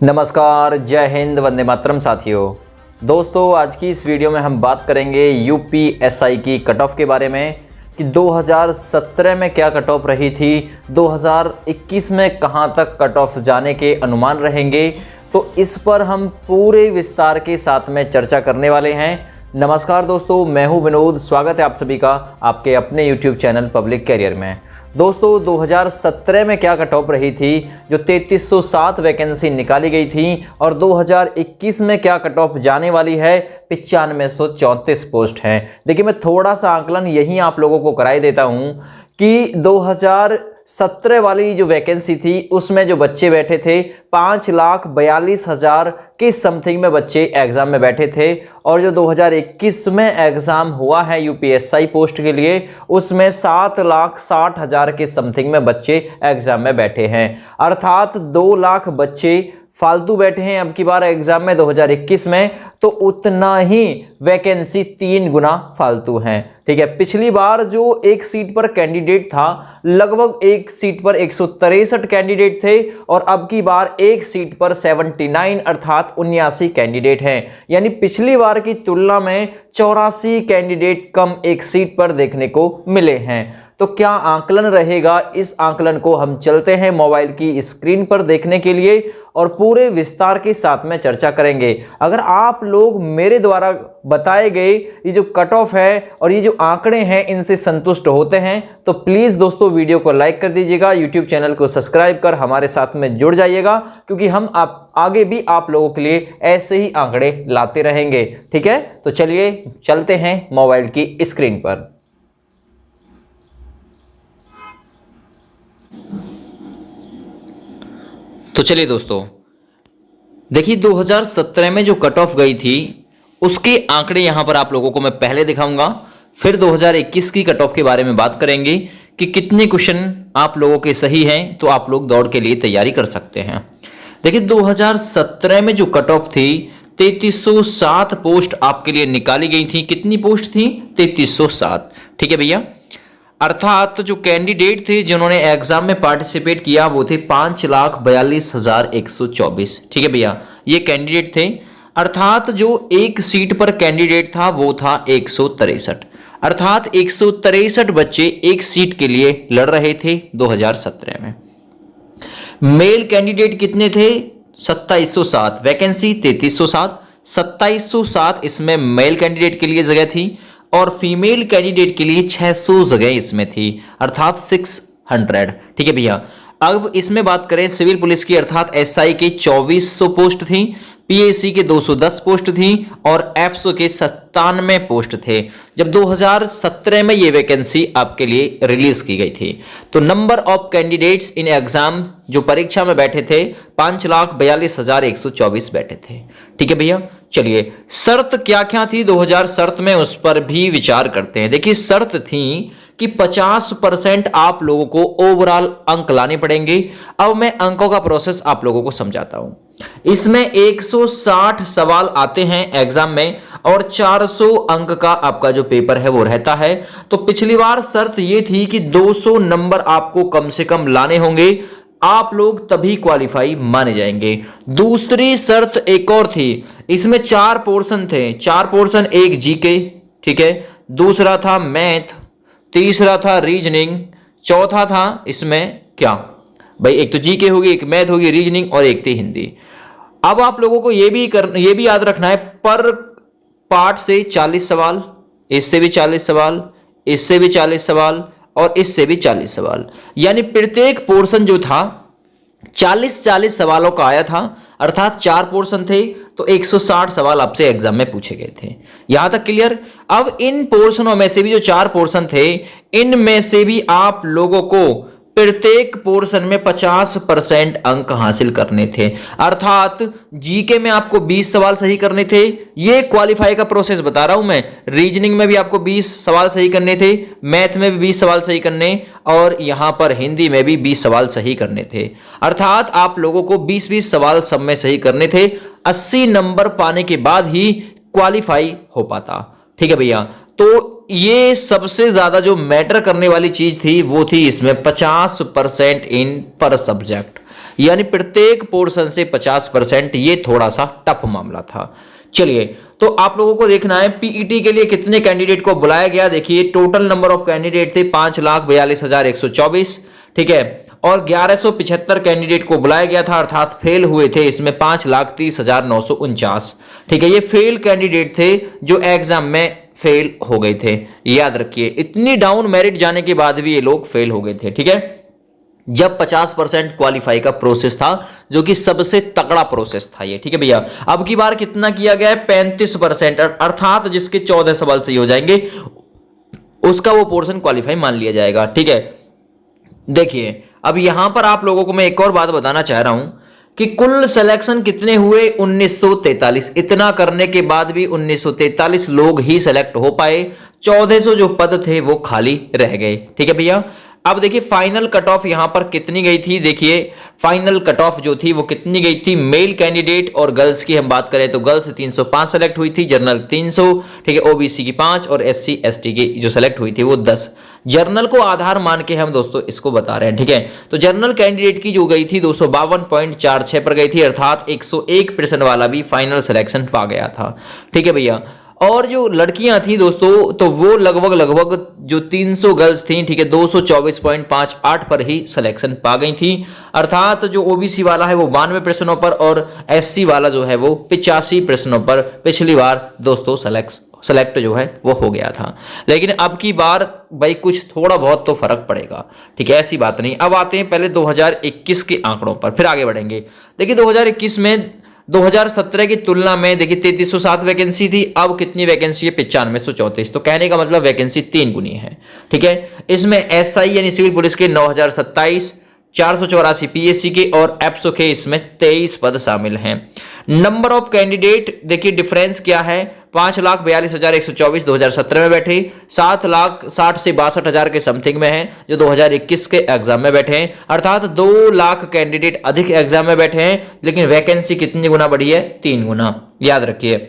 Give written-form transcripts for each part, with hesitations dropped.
नमस्कार, जय हिंद, वंदे मातरम साथियों। दोस्तों, आज की इस वीडियो में हम बात करेंगे यूपीएसआई की कट ऑफ के बारे में कि 2017 में क्या कट ऑफ रही थी, 2021 में कहां तक कट ऑफ जाने के अनुमान रहेंगे। तो इस पर हम पूरे विस्तार के साथ में चर्चा करने वाले हैं। नमस्कार दोस्तों, मैं हूं विनोद। स्वागत है आप सभी का आपके अपने YouTube चैनल पब्लिक कैरियर में। दोस्तों, 2017 में क्या कट ऑफ रही थी, जो 3307 वैकेंसी निकाली गई थी, और 2021 में क्या कट ऑफ जाने वाली है, 9534 पोस्ट हैं। देखिए, मैं थोड़ा सा आकलन यही आप लोगों को कराई देता हूं कि 2017 वाली जो वैकेंसी थी उसमें जो बच्चे बैठे थे 5,42,000 के समथिंग में बच्चे एग्जाम में बैठे थे, और जो 2021 में एग्जाम हुआ है यूपीएसआई पोस्ट के लिए उसमें 7,60,000 के समथिंग में बच्चे एग्जाम में बैठे हैं। अर्थात 2 लाख बच्चे फालतू बैठे हैं अब की बार एग्जाम में 2021 में, तो उतना ही वैकेंसी 3 गुना फालतू हैं। ठीक है, पिछली बार जो एक सीट पर कैंडिडेट था, लगभग एक सीट पर 163 कैंडिडेट थे, और अब की बार एक सीट पर 79 अर्थात 79 कैंडिडेट हैं। यानी पिछली बार की तुलना में 84 कैंडिडेट कम एक सीट पर देखने को मिले हैं। तो क्या आकलन रहेगा, इस आकलन को हम चलते हैं मोबाइल की स्क्रीन पर देखने के लिए और पूरे विस्तार के साथ में चर्चा करेंगे। अगर आप लोग मेरे द्वारा बताए गए ये जो कट ऑफ है और ये जो आंकड़े हैं इनसे संतुष्ट होते हैं तो प्लीज़ दोस्तों वीडियो को लाइक कर दीजिएगा, यूट्यूब चैनल को सब्सक्राइब कर हमारे साथ में जुड़ जाइएगा, क्योंकि हम आगे भी आप लोगों के लिए ऐसे ही आंकड़े लाते रहेंगे। ठीक है, तो चलिए चलते हैं मोबाइल की स्क्रीन पर। तो चलिए दोस्तों, देखिए 2017 में जो कट ऑफ गई थी उसके आंकड़े यहां पर आप लोगों को मैं पहले दिखाऊंगा, फिर 2021 की कट ऑफ के बारे में बात करेंगे कि कितने क्वेश्चन आप लोगों के सही हैं तो आप लोग दौड़ के लिए तैयारी कर सकते हैं। देखिए 2017 में जो कट ऑफ थी 3307 पोस्ट आपके लिए निकाली गई थी। कितनी पोस्ट थी? 3307। ठीक है भैया, अर्थात जो कैंडिडेट थे जिन्होंने एग्जाम में पार्टिसिपेट किया वो थे 5,42,124। ठीक है भैया, ये कैंडिडेट थे। अर्थात जो एक सीट पर कैंडिडेट था वो था 163, अर्थात 163 बच्चे एक सीट के लिए लड़ रहे थे 2017 में। मेल कैंडिडेट कितने थे? 2707। वैकेंसी 3307, 2707 इसमें मेल कैंडिडेट के लिए जगह थी, और फीमेल कैंडिडेट के लिए 600 जगह इसमें थी, अर्थात 600। ठीक है भैया, अब इसमें बात करें सिविल पुलिस की, अर्थात एसआई की 2400 पोस्ट थी, पीएसी के 210 पोस्ट थी, और एफसो के 97 पोस्ट थे जब 2017 में ये वैकेंसी आपके लिए रिलीज की गई थी। तो number of candidates in exam जो परीक्षा में बैठे थे 5,42,124 बैठे थे। ठीक है भैया, चलिए शर्त क्या क्या थी 2000 शर्त में, उस पर भी विचार करते हैं। देखिए शर्त थी कि 50% आप लोगों को ओवरऑल अंक लाने पड़ेंगे। अब मैं अंकों का प्रोसेस आप लोगों को समझाता हूं। इसमें 160 सवाल आते हैं एग्जाम में, और 400 अंक का आपका जो पेपर है वो रहता है। तो पिछली बार शर्त ये थी कि 200 नंबर आपको कम से कम लाने होंगे, आप लोग तभी क्वालिफाई माने जाएंगे। दूसरी शर्त एक और थी, इसमें 4 पोर्शन थे। 4 पोर्शन, एक जीके, ठीक है, दूसरा था मैथ, तीसरा था रीजनिंग, चौथा था इसमें क्या भाई, एक तो जीके होगी, एक मैथ होगी, रीजनिंग, और एक थी हिंदी। अब आप लोगों को ये भी याद रखना है, पर पार्ट से 40 सवाल, इससे भी 40 सवाल, इससे भी 40 सवाल, और इससे भी 40 सवाल, यानी प्रत्येक पोर्शन जो था 40-40 सवालों का आया था। अर्थात 4 पोर्शन थे तो 160 सवाल आपसे एग्जाम में पूछे गए थे। यहां तक क्लियर? अब इन पोर्शनों में से भी जो 4 पोर्शन थे, इनमें से भी आप लोगों को प्रत्येक पोर्शन में 50% अंक हासिल करने थे। अर्थात जीके में आपको 20 सवाल सही करने थे, ये क्वालिफाई का प्रोसेस बता रहा हूं मैं। रीजनिंग में भी आपको 20 सवाल सही करने थे, मैथ में भी 20 सवाल सही करने, और यहां पर हिंदी में भी 20 सवाल सही करने थे। अर्थात आप लोगों को 20-20 सवाल सब में सही करने थे। 80 नंबर पाने के बाद ही क्वालिफाई हो पाता। ठीक है भैया, तो ये सबसे ज्यादा जो मैटर करने वाली चीज थी वो थी इसमें 50% इन पर सब्जेक्ट। यानी प्रत्येक पोर्शन से 50%। ये थोड़ा सा टफ मामला था। चलिए, तो आप लोगों को देखना है पीईटी के लिए कितने कैंडिडेट को बुलाया गया। देखिए, टोटल नंबर ऑफ कैंडिडेट थे 5,42,124, ठीक है, और 1175 कैंडिडेट को बुलाया गया था, अर्थात फेल हुए थे इसमें 5,30,949, ठीक है। ये फेल कैंडिडेट थे जो एग्जाम में फेल हो गए थे। याद रखिए, इतनी डाउन मेरिट जाने के बाद भी ये लोग फेल हो गए थे, ठीक है, जब 50% क्वालिफाई का प्रोसेस था, जो कि सबसे तगड़ा प्रोसेस था ये, ठीक है भैया। अब की बार कितना किया गया है? 35%, अर्थात जिसके 14 सवाल सही हो जाएंगे उसका वो पोर्शन क्वालिफाई मान लिया जाएगा, ठीक है। देखिए, अब यहां पर आप लोगों को मैं एक और बात बताना चाह रहा हूं कि कुल सिलेक्शन कितने हुए? 1943। इतना करने के बाद भी 1943 लोग ही सिलेक्ट हो पाए, 1400 जो पद थे वो खाली रह गए, ठीक है भैया। अब देखिए, फाइनल कट ऑफ यहां पर कितनी गई थी? देखिए, फाइनल कट ऑफ जो थी वो कितनी गई थी? मेल कैंडिडेट और गर्ल्स की हम बात करें तो गर्ल्स 305 सेलेक्ट हुई थी, जनरल 300, ठीक है, ओबीसी की 5 और एससी एसटी की जो सेलेक्ट हुई थी वो 10। जर्नल को आधार मान के हम दोस्तों इसको बता रहे हैं, ठीक है। तो जर्नल कैंडिडेट की जो गई थी 252.46 पर गई थी, अर्थात 101% वाला भी फाइनल सिलेक्शन पा गया था, ठीक है भैया। और जो लड़कियां थी दोस्तों, तो वो लगभग जो 300 गर्ल्स थी, ठीक है, 224.58 पर ही सिलेक्शन पा गई थी, अर्थात जो ओबीसी वाला है वो 92 प्रश्नों पर और एससी वाला जो है वो 85 प्रश्नों पर पिछली बार दोस्तों सेलेक्ट जो है वो हो गया था। लेकिन अब की बार भाई कुछ थोड़ा बहुत तो फर्क पड़ेगा, ठीक है, ऐसी बात नहीं। अब आते हैं पहले 2021 के आंकड़ों पर, फिर आगे बढ़ेंगे। देखिए, 2021 में 2017 की तुलना में देखिए 3307 वैकेंसी थी, अब कितनी वैकेंसी है? 9534। तो कहने का मतलब वैकेंसी 3 गुनी है, ठीक है। इसमें एसआई यानी सिविल पुलिस के 9027, 484 पीएससी के और एप्सो के इसमें 23 पद शामिल हैं। नंबर ऑफ कैंडिडेट देखिए डिफरेंस क्या है? 5,42,124 2017 में बैठे, 7,60,000 से 62,000 के समथिंग में हैं जो 2021 के एग्जाम में बैठे हैं, अर्थात 2 लाख कैंडिडेट अधिक एग्जाम में बैठे हैं, लेकिन वैकेंसी कितनी गुना बढ़ी है? 3 गुना। याद रखिए,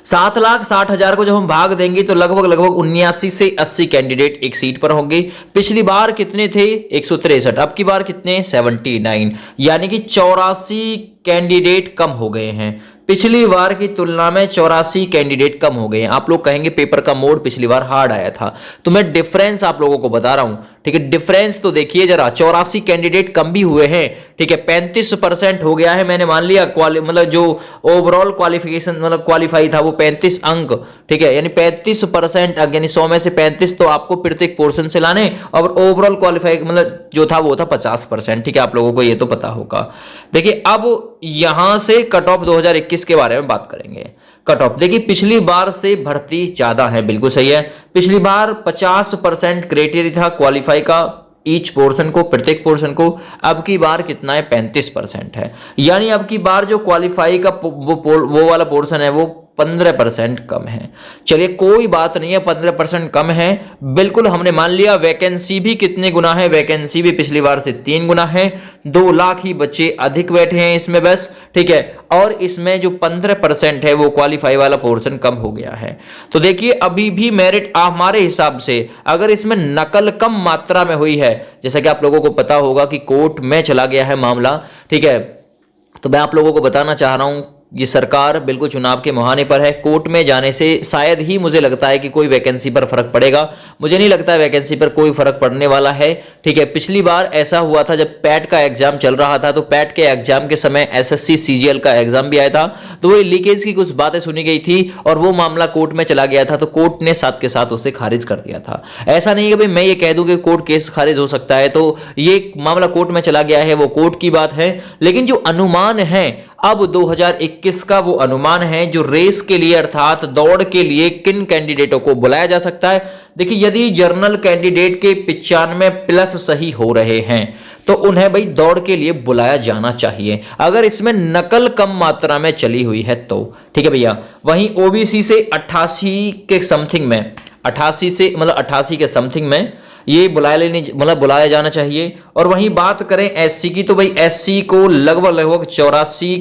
7,60,000 को जब हम भाग देंगे तो लगभग 79 से 80 कैंडिडेट एक सीट पर होंगे। पिछली बार कितने थे? 163। अब की बार कितने? 79, यानी कि 84 कैंडिडेट कम हो गए हैं। पिछली बार की तुलना में 84 कैंडिडेट कम हो गए हैं। आप लोग कहेंगे पेपर का मोड पिछली बार हार्ड आया था, तो मैं डिफरेंस आप लोगों को बता रहा हूं, ठीक है। डिफरेंस तो देखिए जरा, 84 कैंडिडेट कम भी हुए हैं, ठीक है, 35% हो गया है। मैंने मान लिया मतलब जो ओवरऑल क्वालिफिकेशन मतलब क्वालिफाई था वो 35 अंक, ठीक है, यानी 35% अंक, यानी 100 में से 35 तो आपको प्रत्येक पोर्शन से लाने, और ओवरऑल क्वालिफाई मतलब जो था वो था 50%, ठीक है, आप लोगों को ये तो पता होगा। देखिए, अब यहां से कट ऑफ 2021 के बारे में बात करेंगे। कट ऑफ देखिए, पिछली बार से भर्ती ज्यादा है, बिल्कुल सही है। पिछली बार 50% क्राइटेरिया था क्वालिफाई का ईच पोर्शन को, प्रत्येक पोर्शन को। अब की बार कितना है? 35% है, यानी अब की बार जो क्वालिफाई का वो वाला पोर्शन है वो 15% कम है। चलिए कोई बात नहीं है, 15% कम है, बिल्कुल हमने मान लिया। वैकेंसी भी कितने गुना है? वैकेंसी भी पिछली बार से 3 गुना है। 2 लाख ही बच्चे अधिक बैठे हैं इसमें बस, ठीक है, और इसमें जो 15% है वो क्वालिफाई वाला पोर्शन कम हो गया है। तो देखिए, अभी भी मेरिट हमारे हिसाब से अगर इसमें नकल कम मात्रा में हुई है, जैसा कि आप लोगों को पता होगा कि कोर्ट में चला गया है मामला, ठीक है, तो मैं आप लोगों को बताना चाह रहा हूं ये सरकार बिल्कुल चुनाव के मुहाने पर है। कोर्ट में जाने से शायद ही मुझे लगता है कि कोई वैकेंसी पर फर्क पड़ेगा। मुझे नहीं लगता है वैकेंसी पर कोई फर्क पड़ने वाला है, ठीक है। पिछली बार ऐसा हुआ था जब पैट का एग्जाम चल रहा था, तो पैट के एग्जाम के समय एसएससी सीजीएल का एग्जाम भी आया था, तो वो लीकेज की कुछ बातें सुनी गई थी और वो मामला कोर्ट में चला गया था, तो कोर्ट ने साथ के साथ उसे खारिज कर दिया था। ऐसा नहीं है कि भाई मैं ये कह दूं कि कोर्ट केस खारिज हो सकता है, तो ये मामला कोर्ट में चला गया है, वो कोर्ट की बात है। लेकिन जो अनुमान है अब 2021 का, वो अनुमान है जो रेस के लिए अर्थात दौड़ के लिए किन कैंडिडेटों को बुलाया जा सकता है। देखिए, यदि जर्नल कैंडिडेट के 95+ सही हो रहे हैं तो उन्हें भाई दौड़ के लिए बुलाया जाना चाहिए, अगर इसमें नकल कम मात्रा में चली हुई है तो, ठीक है भैया। वहीं ओबीसी से 88 के समथिंग में, 88 से मतलब 88 के समथिंग में ये बुलाया जाना चाहिए। और वहीं बात करें एससी की, तो भाई एससी को लगभग 84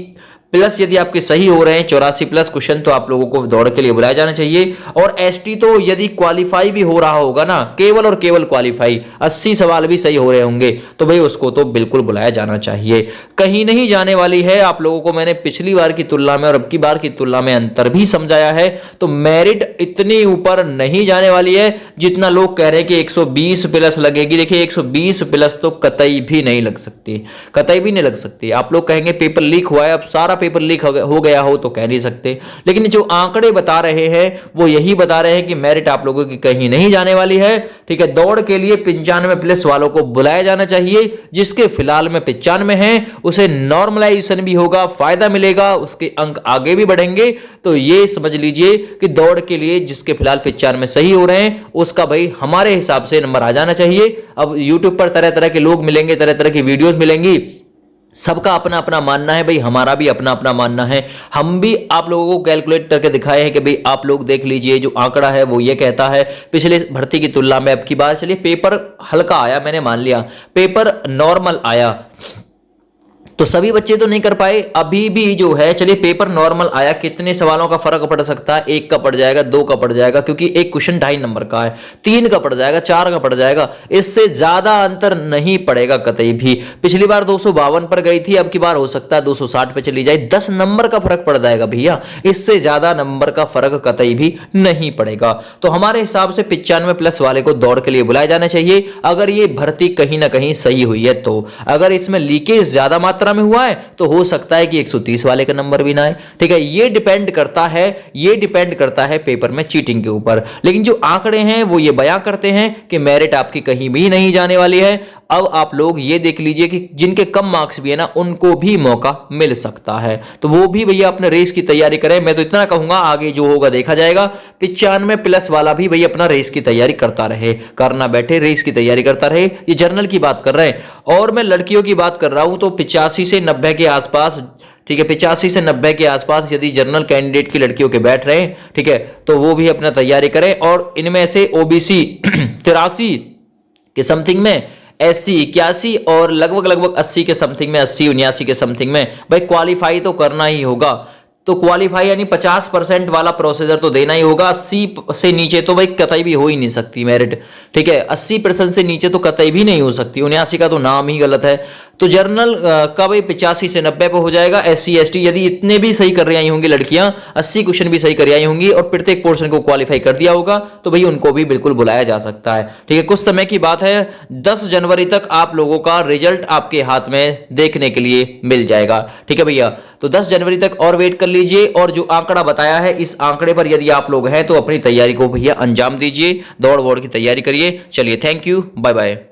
प्लस यदि आपके सही हो रहे हैं 84 प्लस क्वेश्चन, तो आप लोगों को दौड़ के लिए बुलाया जाना चाहिए। और एसटी तो यदि क्वालिफाई भी हो रहा होगा ना, केवल और केवल क्वालिफाई, 80 सवाल भी सही हो रहे होंगे, तो भाई उसको तो बिल्कुल बुलाया जाना चाहिए। कहीं नहीं जाने वाली है। आप लोगों को मैंने पिछली बार की तुलना में और अब की बार की तुलना में अंतर भी समझाया है। तो मेरिट इतनी ऊपर नहीं जाने वाली है जितना लोग कह रहे हैं कि 120 प्लस लगेगी। देखिए 120 प्लस तो कतई भी नहीं लग सकती, कतई भी नहीं लग सकती। आप लोग कहेंगे पेपर लीक हुआ है, अब सारा पेपर लीक हो गया हो तो कह नहीं सकते, लेकिन जो आंकड़े बता रहे हैं वो यही बता रहे हैं कि मेरिट आप लोगों की कहीं नहीं जाने वाली है। ठीक है, दौड़ के लिए 95 प्लस वालों को बुलाया जाना चाहिए। जिसके फिलहाल में 95 है उसे नॉर्मलाइजेशन भी होगा, फायदा मिलेगा, उसके अंक आगे भी बढ़ेंगे। तो ये समझ लीजिए कि दौड़ के लिए जिसके फिलहाल 95 सही हो रहे हैं उसका भाई हमारे हिसाब से नंबर आ जाना चाहिए। अब यूट्यूब पर तरह तरह के लोग मिलेंगे, तरह तरह की वीडियोस मिलेंगी, सबका अपना अपना मानना है भाई, हमारा भी अपना अपना मानना है। हम भी आप लोगों को कैलकुलेट करके दिखाए हैं कि भाई आप लोग देख लीजिए, जो आंकड़ा है वो ये कहता है पिछले भर्ती की तुलना में अब की बार। चलिए पेपर हल्का आया, मैंने मान लिया, पेपर नॉर्मल आया तो सभी बच्चे तो नहीं कर पाए, अभी भी जो है चलिए पेपर नॉर्मल आया, कितने सवालों का फर्क पड़ सकता है, 1 का पड़ जाएगा, 2 का पड़ जाएगा, क्योंकि एक क्वेश्चन 2.5 नंबर का है, 3 का पड़ जाएगा, 4 का पड़ जाएगा, इससे ज्यादा अंतर नहीं पड़ेगा कतई भी। पिछली बार 252 पर गई थी, अब की बार हो सकता है 260 पे चली जाए, 10 नंबर का फर्क पड़ जाएगा भैया, इससे ज्यादा नंबर का फर्क कतई भी नहीं पड़ेगा। तो हमारे हिसाब से 95 प्लस वाले को दौड़ के लिए बुलाया जाना चाहिए, अगर ये भर्ती कहीं ना कहीं सही हुई है तो। अगर इसमें लीकेज ज्यादा मात्रा में हुआ है तो हो सकता है कि 130 वाले का नंबर भी ना आए। ठीक है, ये डिपेंड करता है पेपर में चीटिंग के ऊपर। लेकिन जो आंकड़े हैं वो ये बयां करते हैं कि मेरिट आपकी कहीं भी नहीं जाने वाली है। अब आप लोग ये देख लीजिए कि जिनके कम मार्क्स भी है ना उनको भी मौका मिल सकता है, तो वो भी भैया अपने रेस की तैयारी करें। मैं तो इतना कहूंगा, आगे जो होगा देखा जाएगा। 95 प्लस वाला भी भैया अपना रेस की तैयारी करता रहे, करना बैठे रेस की तैयारी करता रहे। ये जर्नल की बात कर रहे हैं, और मैं लड़कियों की बात कर रहा हूं तो 85 से 90 के आसपास, ठीक है, 85 से 90 के आसपास यदि जनरल कैंडिडेट की लड़कियों के बैठ रहे हैं, ठीक है, तो वो भी अपना तैयारी करें। और इनमें से ओबीसी 83 के समथिंग में, SC 81 और लगभग 80 के समथिंग में, 80 79 के समथिंग में भाई क्वालिफाई तो करना ही होगा। तो क्वालिफाई यानी 50% वाला प्रोसीजर तो देना ही होगा। 80 से नीचे तो भाई कतई भी हो ही नहीं सकती मेरिट। ठीक है, 80% से नीचे तो कतई भी नहीं हो सकती, 79 का तो नाम ही गलत है। तो जर्नल का भाई 85 से 90 पे हो जाएगा। SC ST यदि इतने भी सही कर रही आई होंगी लड़कियां, 80 क्वेश्चन भी सही कर आई होंगी और प्रत्येक पोर्शन को क्वालिफाई कर दिया होगा, तो भाई उनको भी बिल्कुल बुलाया जा सकता है। ठीक है, कुछ समय की बात है, 10 जनवरी तक आप लोगों का रिजल्ट आपके हाथ में देखने के लिए मिल जाएगा। ठीक है भैया, तो 10 जनवरी तक और वेट कर लीजिए। और जो आंकड़ा बताया है, इस आंकड़े पर यदि आप लोग हैं तो अपनी तैयारी को भैया अंजाम दीजिए, दौड़ वोड़ की तैयारी करिए। चलिए, थैंक यू, बाय बाय।